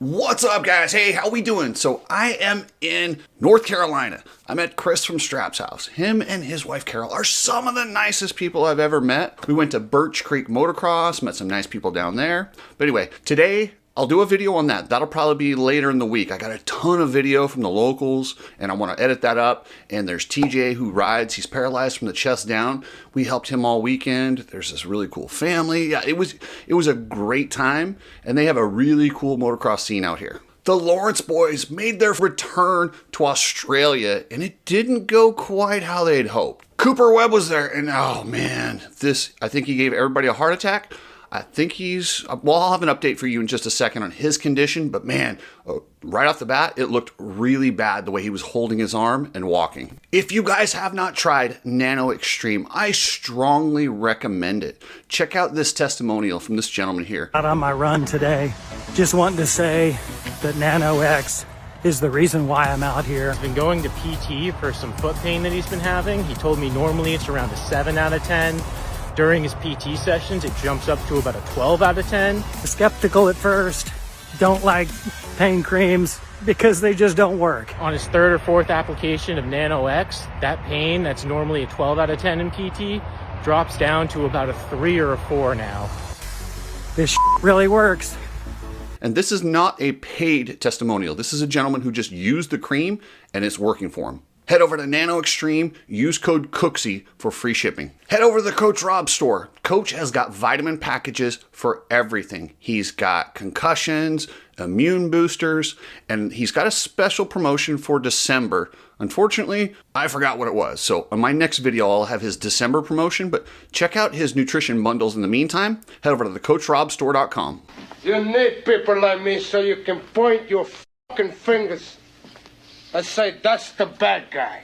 What's up, guys? Hey, how we doing? So I am in North Carolina. I met Chris from Strap's house. Him and his wife Carol are some of the nicest people I've ever met. We went to Birch Creek Motocross, met some nice people down there. But anyway, today I'll do a video on that. That'll probably be later in the week. I got a ton of video from the locals and I want to edit that up. And there's TJ who rides. He's paralyzed from the chest down. We helped him all weekend. There's this really cool family. Yeah, it was a great time. And they have a really cool motocross scene out here. The Lawrence boys made their return to Australia and it didn't go quite how they'd hoped. Cooper Webb was there and oh man, I think he gave everybody a heart attack. I think well, I'll have an update for you in just a second on his condition, but man, right off the bat, it looked really bad the way he was holding his arm and walking. If you guys have not tried Nano-Xtreme, I strongly recommend it. Check out this testimonial from this gentleman here. Out on my run today, just wanting to say that Nano-X is the reason why I'm out here. He's been going to PT for some foot pain that he's been having. He told me normally it's around a 7 out of 10. During his PT sessions, it jumps up to about a 12 out of 10. Skeptical at first, don't like pain creams because they just don't work. On his third or fourth application of Nano-X, that pain that's normally a 12 out of 10 in PT drops down to about a 3 or a 4 now. This really works. And this is not a paid testimonial. This is a gentleman who just used the cream and it's working for him. Head over to Nano-Xtreme, use code COOKSY for free shipping. Head over to the Coach Rob store. Coach has got vitamin packages for everything. He's got concussions, immune boosters, and he's got a special promotion for December. Unfortunately, I forgot what it was. So on my next video, I'll have his December promotion, but check out his nutrition bundles in the meantime. Head over to thecoachrobstore.com. You need people like me so you can point your fucking fingers and say, that's the bad guy.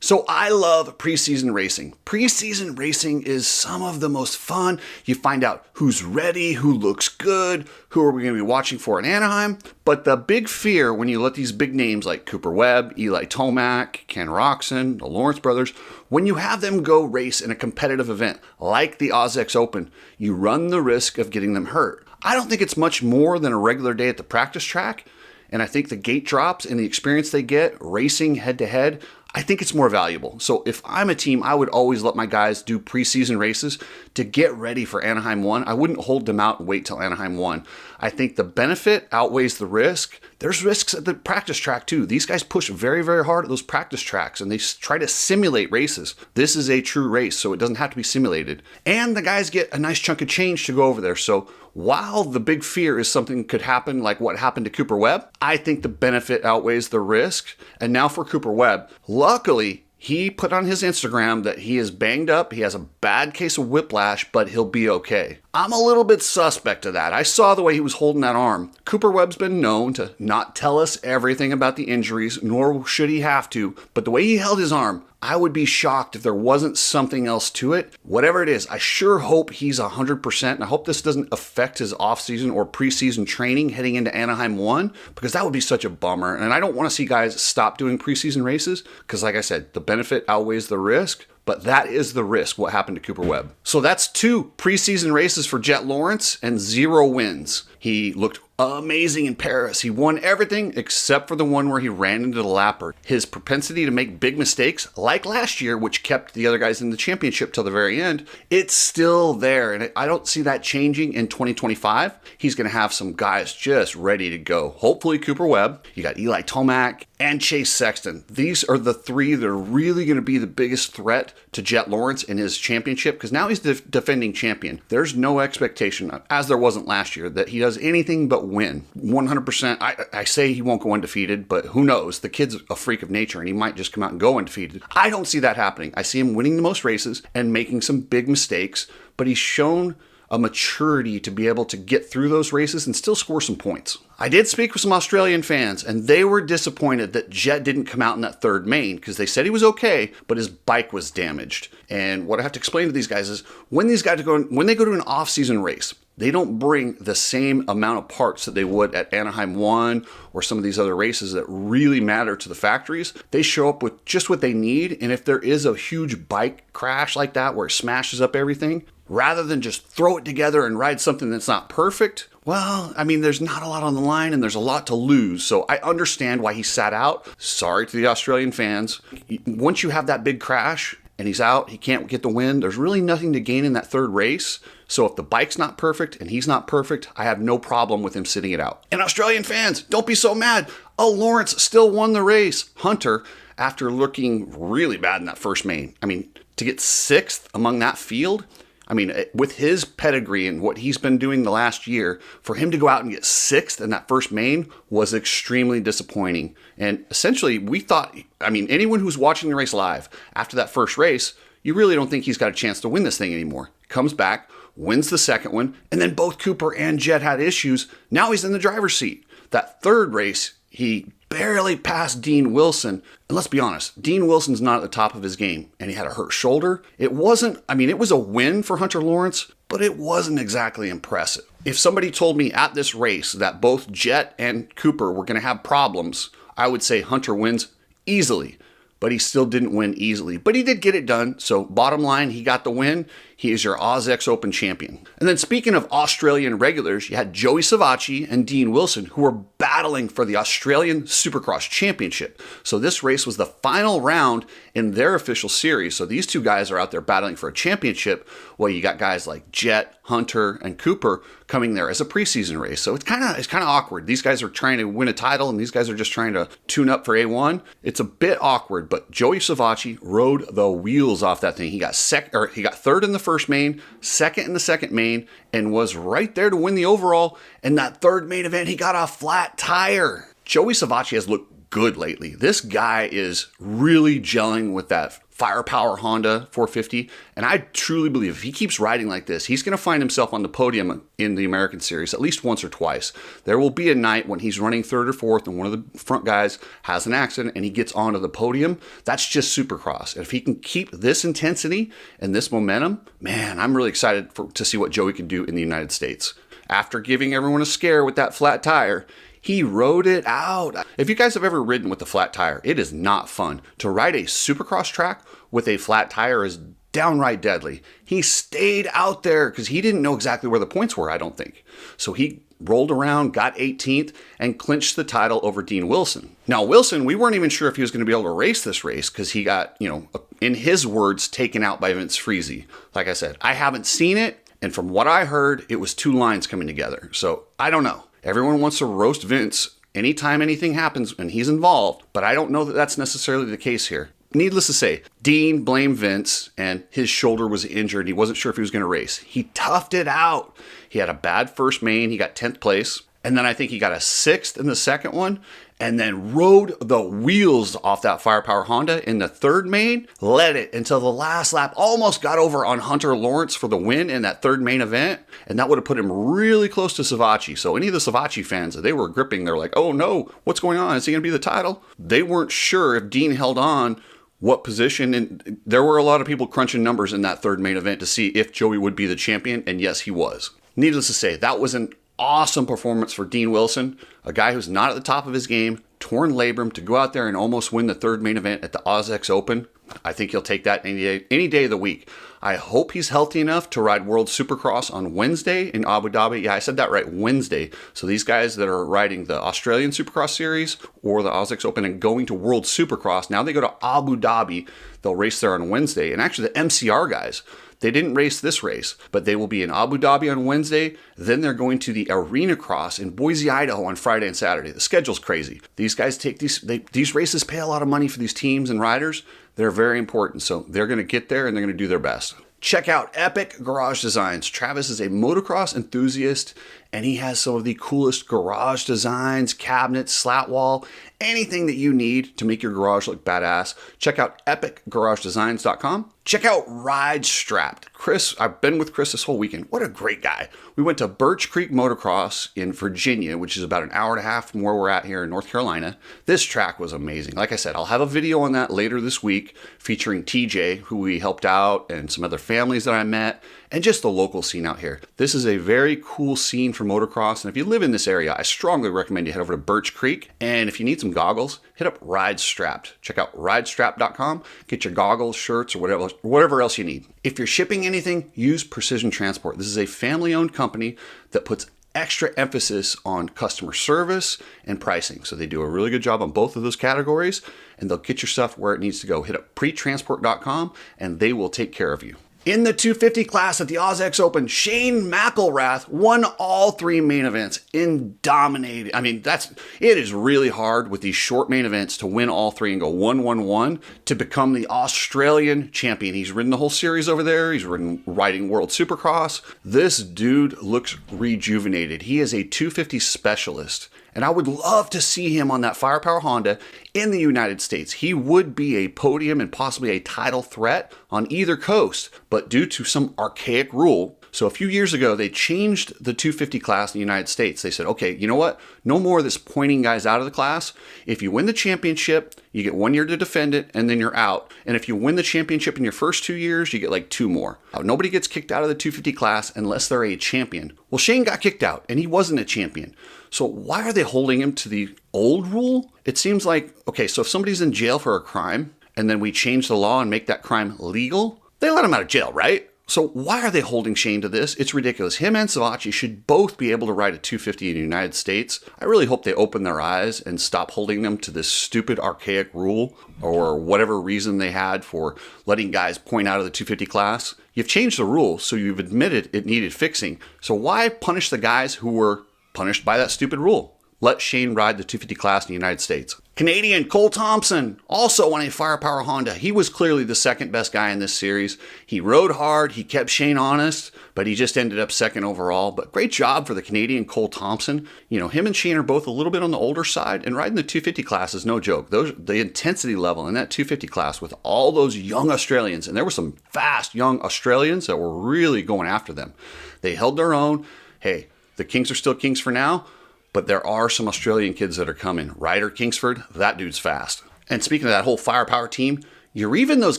So I love preseason racing. Preseason racing is some of the most fun. You find out who's ready, who looks good, who are we going to be watching for in Anaheim. But the big fear when you let these big names like Cooper Webb, Eli Tomac, Ken Roczen, the Lawrence brothers, when you have them go race in a competitive event like the AUS-X Open, you run the risk of getting them hurt. I don't think it's much more than a regular day at the practice track. And I think the gate drops and the experience they get racing head to head, I think it's more valuable. So if I'm a team, I would always let my guys do preseason races to get ready for Anaheim 1. I wouldn't hold them out and wait till Anaheim 1. I think the benefit outweighs the risk. There's risks at the practice track too. These guys push very, very hard at those practice tracks and they try to simulate races. This is a true race, so it doesn't have to be simulated. And the guys get a nice chunk of change to go over there. So while the big fear is something could happen like what happened to Cooper Webb, I think the benefit outweighs the risk. And now for Cooper Webb, luckily, he put on his Instagram that he is banged up, he has a bad case of whiplash, but he'll be okay. I'm a little bit suspect of that. I saw the way he was holding that arm. Cooper Webb's been known to not tell us everything about the injuries, nor should he have to, but the way he held his arm, I would be shocked if there wasn't something else to it. Whatever it is, I sure hope he's 100%, and I hope this doesn't affect his offseason or preseason training heading into Anaheim 1, because that would be such a bummer. And I don't want to see guys stop doing preseason races, because like I said, the benefit outweighs the risk. But that is the risk, what happened to Cooper Webb. So that's 2 preseason races for Jett Lawrence and 0 wins. He looked amazing in Paris. He won everything except for the one where he ran into the lapper. His propensity to make big mistakes, like last year, which kept the other guys in the championship till the very end, it's still there. And I don't see that changing in 2025. He's going to have some guys just ready to go. Hopefully Cooper Webb. You got Eli Tomac and Chase Sexton. These are the 3 that are really going to be the biggest threat to Jett Lawrence in his championship, because now he's the defending champion. There's no expectation, as there wasn't last year, that he does anything but win. 100%. I say he won't go undefeated, but who knows? The kid's a freak of nature and he might just come out and go undefeated. I don't see that happening. I see him winning the most races and making some big mistakes, but he's shown a maturity to be able to get through those races and still score some points. I did speak with some Australian fans, and they were disappointed that Jett didn't come out in that third main, because they said he was okay, but his bike was damaged. And what I have to explain to these guys is when they go to an off-season race, they don't bring the same amount of parts that they would at Anaheim 1 or some of these other races that really matter to the factories. They show up with just what they need, and if there is a huge bike crash like that where it smashes up everything, rather than just throw it together and ride something that's not perfect, well, I mean, there's not a lot on the line and there's a lot to lose. So I understand why he sat out. Sorry to the Australian fans. Once you have that big crash and he's out, he can't get the win, there's really nothing to gain in that third race. So if the bike's not perfect and he's not perfect, I have no problem with him sitting it out. And Australian fans, don't be so mad. Oh, Lawrence still won the race. Hunter, after looking really bad in that first main, I mean, to get 6th among that field, I mean, with his pedigree and what he's been doing the last year, for him to go out and get 6th in that first main was extremely disappointing. And essentially, we thought, I mean, anyone who's watching the race live after that first race, you really don't think he's got a chance to win this thing anymore. Comes back, wins the second one, and then both Cooper and Jett had issues. Now he's in the driver's seat. That third race, he barely passed Dean Wilson. And let's be honest, Dean Wilson's not at the top of his game, and he had a hurt shoulder. It wasn't, I mean, it was a win for Hunter Lawrence, but it wasn't exactly impressive. If somebody told me at this race that both Jett and Cooper were going to have problems, I would say Hunter wins easily. But he still didn't win easily. But he did get it done. So bottom line, he got the win. He is your AUS-X Open champion. And then speaking of Australian regulars, you had Joey Savatgy and Dean Wilson, who were battling for the Australian Supercross Championship. So this race was the final round in their official series. So these two guys are out there battling for a championship. Well, you got guys like Jett, Hunter, and Cooper coming there as a preseason race. So it's kind of awkward. These guys are trying to win a title, and these guys are just trying to tune up for A1. It's a bit awkward, but Joey Savatgy rode the wheels off that thing. He got third in the first main, second in the second main, and was right there to win the overall. And that third main event, he got a flat tire. Joey Savatgy has looked good lately. This guy is really gelling with that firepower Honda 450, and I truly believe if he keeps riding like this, he's going to find himself on the podium in the American Series at least once or twice. There will be a night when he's running third or fourth and one of the front guys has an accident and he gets onto the podium. That's just Supercross. And if he can keep this intensity and this momentum, man, I'm really excited to see what Joey can do in the United States. After giving everyone a scare with that flat tire, he rode it out. If you guys have ever ridden with a flat tire, it is not fun. To ride a Supercross track with a flat tire is downright deadly. He stayed out there because he didn't know exactly where the points were, I don't think. So he rolled around, got 18th, and clinched the title over Dean Wilson. Now, Wilson, we weren't even sure if he was going to be able to race this race because he got, in his words, taken out by Vince Friese. Like I said, I haven't seen it, and from what I heard, it was two lines coming together. So I don't know. Everyone wants to roast Vince anytime anything happens and he's involved, but I don't know that that's necessarily the case here. Needless to say, Dean blamed Vince and his shoulder was injured. He wasn't sure if he was going to race. He toughed it out. He had a bad first main. He got 10th place. And then I think he got a 6th in the second one and then rode the wheels off that firepower Honda in the third main, led it until the last lap, almost got over on Hunter Lawrence for the win in that third main event. And that would have put him really close to Savatgy. So any of the Savatgy fans, they were gripping. They're like, oh no, what's going on? Is he going to be the title? They weren't sure if Dean held on what position. And there were a lot of people crunching numbers in that third main event to see if Joey would be the champion. And yes, he was. Needless to say, that was an awesome performance for Dean Wilson, a guy who's not at the top of his game, torn labrum, to go out there and almost win the third main event at the AUS-X Open. I think he'll take that any day of the week. I hope he's healthy enough to ride World Supercross on Wednesday in Abu Dhabi. Yeah, I said that right, Wednesday. So these guys that are riding the Australian Supercross Series or the AUS-X Open and going to World Supercross, now they go to Abu Dhabi. They'll race there on Wednesday. And actually the MCR guys, they didn't race this race, but they will be in Abu Dhabi on Wednesday. Then they're going to the Arena Cross in Boise, Idaho on Friday and Saturday. The schedule's crazy. These guys take these races, pay a lot of money for these teams and riders. They're very important. So they're going to get there and they're going to do their best. Check out Epic Garage Designs. Travis is a motocross enthusiast and he has some of the coolest garage designs, cabinets, slat wall, anything that you need to make your garage look badass. Check out epicgaragedesigns.com. Check out Ride Strapped. Chris, I've been with Chris this whole weekend. What a great guy. We went to Birch Creek Motocross in Virginia, which is about an hour and a half from where we're at here in North Carolina. This track was amazing. Like I said, I'll have a video on that later this week featuring TJ, who we helped out, and some other families that I met, and just the local scene out here. This is a very cool scene for motocross. And if you live in this area, I strongly recommend you head over to Birch Creek. And if you need some goggles, hit up Ride Strapped. Check out ridestrapped.com. Get your goggles, shirts, or whatever else you need. If you're shipping anything, use Precision Transport. This is a family-owned company that puts extra emphasis on customer service and pricing. So they do a really good job on both of those categories, and they'll get your stuff where it needs to go. Hit up pretransport.com and they will take care of you. In the 250 class at the AUS-X Open, Shane McElrath won all 3 main events and dominated. I mean, it is really hard with these short main events to win all 3 and go 1-1-1 to become the Australian champion. He's ridden the whole series over there. He's riding World Supercross. This dude looks rejuvenated. He is a 250 specialist. And I would love to see him on that Firepower Honda in the United States. He would be a podium and possibly a title threat on either coast, but due to some archaic rule. So a few years ago, they changed the 250 class in the United States. They said, okay, you know what? No more of this pointing guys out of the class. If you win the championship, you get 1 year to defend it, and then you're out. And if you win the championship in your first 2 years, you get like 2 more. Nobody gets kicked out of the 250 class unless they're a champion. Well, Shane got kicked out, and he wasn't a champion. So why are they holding him to the old rule? It seems like, okay, so if somebody's in jail for a crime, and then we change the law and make that crime legal, they let him out of jail, right? So why are they holding Shane to this? It's ridiculous. Him and Savatgy should both be able to ride a 250 in the United States. I really hope they open their eyes and stop holding them to this stupid archaic rule or whatever reason they had for letting guys point out of the 250 class. You've changed the rule, so you've admitted it needed fixing. So why punish the guys who were punished by that stupid rule? Let Shane ride the 250 class in the United States. Canadian Cole Thompson also won a Firepower Honda. He was clearly the second best guy in this series. He rode hard, he kept Shane honest, but he just ended up second overall. But great job for the Canadian Cole Thompson. You know, him and Shane are both a little bit on the older side, and riding the 250 class is no joke. The intensity level in that 250 class with all those young Australians, and there were some fast young Australians that were really going after them. They held their own. Hey, the Kings are still Kings for now, but there are some Australian kids that are coming. Ryder Kingsford, that dude's fast. And speaking of that whole Firepower team, Yariv and those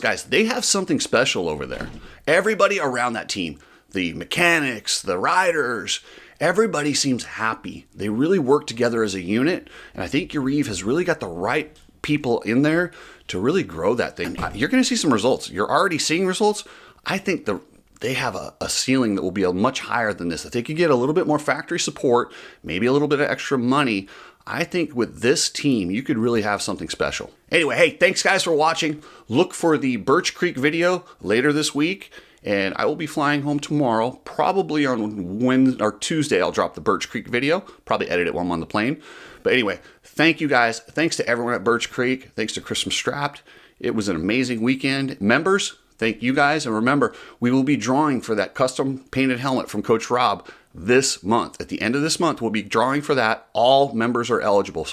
guys, they have something special over there. Everybody around that team, the mechanics, the riders, everybody seems happy. They really work together as a unit, and I think Yariv has really got the right people in there to really grow that thing. You're going to see some results. You're already seeing results. I think they have a ceiling that will be much higher than this. If they could get a little bit more factory support, maybe a little bit of extra money, I think with this team, you could really have something special. Anyway, hey, thanks guys for watching. Look for the Birch Creek video later this week, and I will be flying home tomorrow. Probably on Wednesday or Tuesday, I'll drop the Birch Creek video. Probably edit it while I'm on the plane. But anyway, thank you guys. Thanks to everyone at Birch Creek. Thanks to Christmas Strapped. It was an amazing weekend. Members, thank you guys. And remember, we will be drawing for that custom painted helmet from Coach Rob this month. At the end of this month, we'll be drawing for that. All members are eligible.